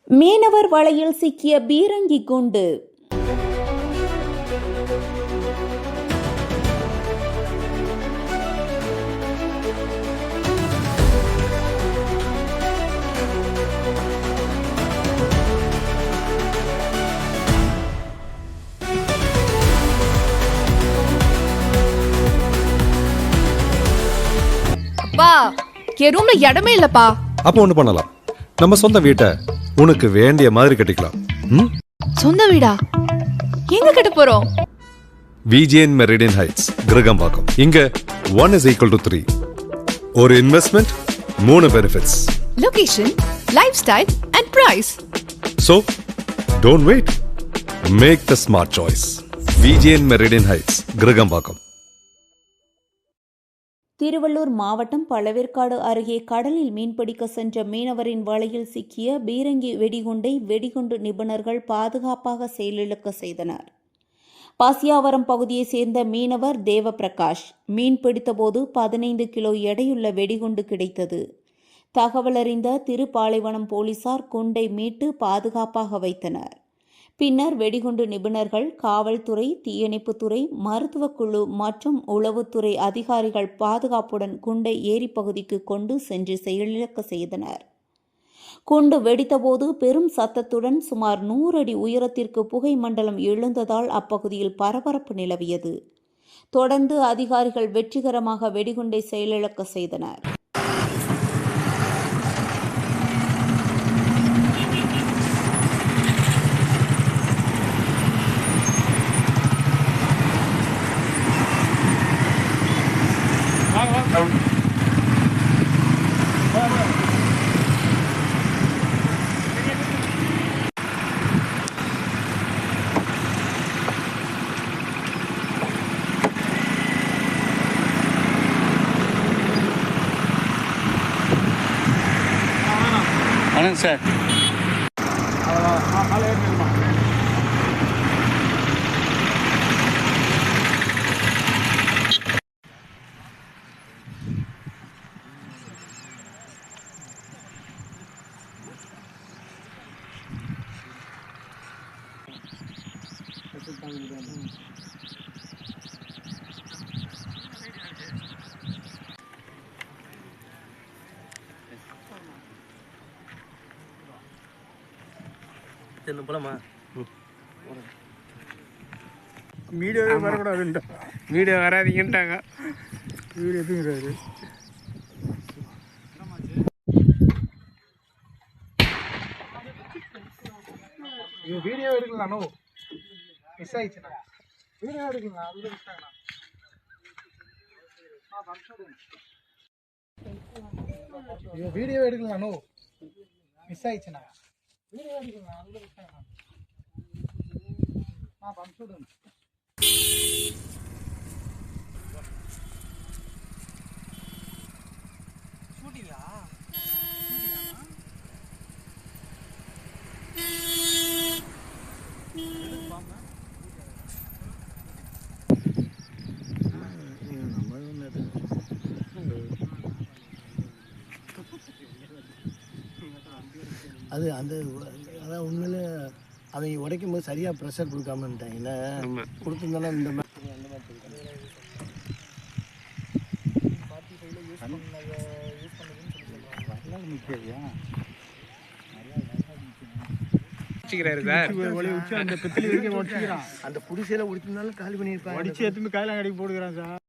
மீனவர் வலையில் சிக்கிய பீரங்கி குண்டு. அப்பா, என் ரூம்ல இடமே இல்லப்பா. அப்ப ஒண்ணு பண்ணலாம், நம்ம சொந்த வீட்டை உனக்கு வேண்டிய மாதிரி கட்டிக்கலாம். சொந்த வீடா? எங்க கட்ட போறோம்? VGN Meridian Heights, Kirugambakkam. இங்க 1=3. ஒரு investment, 3 benefits. Location, lifestyle and price. So, don't wait. Make the smart choice. VGN Meridian Heights, Kirugambakkam. Tiruvallur மாவட்டம் பழவேற்காடு அருகே கடலில் மீன்பிடிக்க சென்ற மீனவரின் வலையில் சிக்கிய பீரங்கி வெடிகுண்டை வெடிகுண்டு நிபுணர்கள் பாதுகாப்பாக செயலிழக்க செய்தனர். பாசியாவரம் பகுதியைச் சேர்ந்த மீனவர் தேவபிரகாஷ் மீன் பிடித்தபோது 15 கிலோ எடையுள்ள வெடிகுண்டு கிடைத்தது. தகவலறிந்த திருப்பாலைவனம் போலீசார் குண்டை மீட்டு பாதுகாப்பாக வைத்தனர். பின்னர் வெடிகுண்டு நிபுணர்கள், காவல்துறை, தீயணைப்புத்துறை, மருத்துவக்குழு மற்றும் உளவுத்துறை அதிகாரிகள் பாதுகாப்புடன் குண்டை ஏரி பகுதிக்கு கொண்டு சென்று செயலிழக்க செய்தனர். குண்டு வெடித்தபோது பெரும் சத்தத்துடன் சுமார் 100 அடி உயரத்திற்கு புகை மண்டலம் எழுந்ததால் அப்பகுதியில் பரபரப்பு நிலவியது. தொடர்ந்து அதிகாரிகள் வெற்றிகரமாக வெடிகுண்டை செயலிழக்க செய்தனர். வணக்கம் சார். போலாமா? வீடியோவே வரக்கூடாதுன்ட்டா. வீடியோ வராதிங்கன்ட்டாங்க. வீடியோ எதுங்கிறாரு. வீடியோ எடுக்கலானோ மிஸ் ஆயிடுச்சுண்ணா. வீடியோ எடுக்கலாம், அது மிஸ் ஆகலாம். வீடியோ எடுக்கலானோ மிஸ் ஆயிடுச்சுண்ணா. வீடியோ எடுக்கலாம், அது மிஸ் ஆகலாம். பம்சுடன் ஷூட்டிங்கா? அது அந்த அதான் உண்மையிலே அவங்க உடைக்கும் போது சரியாக ப்ரெஷர் கொடுக்காமட்டாங்க. கொடுத்துருந்தாலும் இந்த மாதிரி அந்த மாதிரி அந்த புடிசையில உடிச்சிருந்தாலும் காலி பண்ணியிருப்பாங்க. அடிச்சு எடுத்து கையில கடைக்கு போடுகிறான் சார்.